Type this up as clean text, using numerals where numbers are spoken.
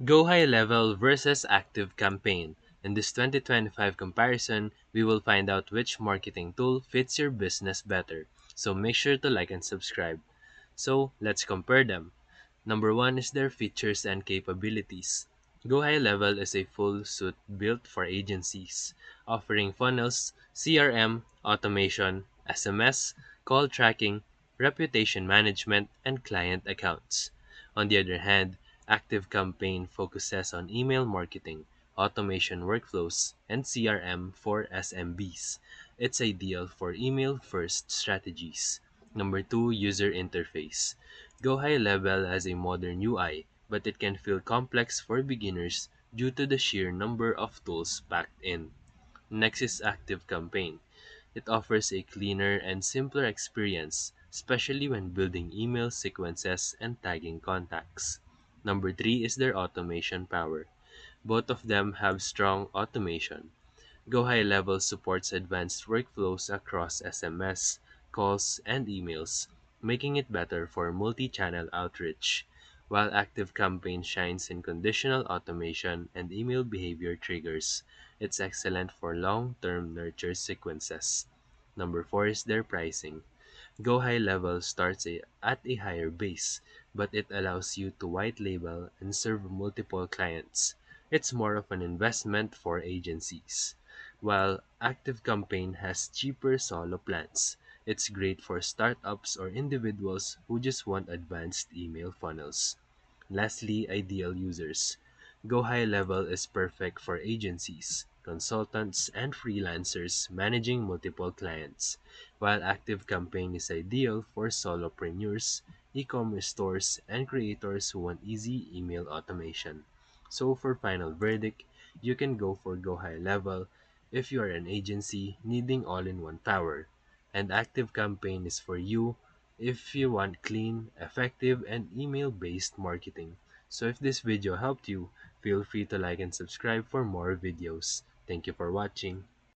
Go High Level versus ActiveCampaign. In this 2025 comparison, we will find out which marketing tool fits your business better. So make sure to like and subscribe. So let's compare them. Number one is their features and capabilities. GoHighLevel is a full suite built for agencies, offering funnels, CRM, automation, SMS, call tracking, reputation management, and client accounts. On the other hand, ActiveCampaign focuses on email marketing, automation workflows, and CRM for SMBs. It's ideal for email first strategies. Number two, user interface. Go High Level has a modern UI, but it can feel complex for beginners due to the sheer number of tools packed in. Next is Active Campaign. It offers a cleaner and simpler experience, especially when building email sequences and tagging contacts. Number three is their automation power. Both of them have strong automation. GoHighLevel supports advanced workflows across SMS, calls, and emails, making it better for multi-channel outreach, while ActiveCampaign shines in conditional automation and email behavior triggers. It's excellent for long-term nurture sequences. Number 4 is their pricing. Go High Level starts at a higher base, but it allows you to white label and serve multiple clients. It's more of an investment for agencies. While ActiveCampaign has cheaper solo plans, it's great for startups or individuals who just want advanced email funnels. Lastly, ideal users. Go High Level is perfect for agencies, consultants, and freelancers managing multiple clients, while ActiveCampaign is ideal for solopreneurs, e-commerce stores, and creators who want easy email automation. So for final verdict, you can go for Go High Level if you are an agency needing all-in-one power, and ActiveCampaign is for you if you want clean, effective, and email-based marketing. So if this video helped you, feel free to like and subscribe for more videos. Thank you for watching.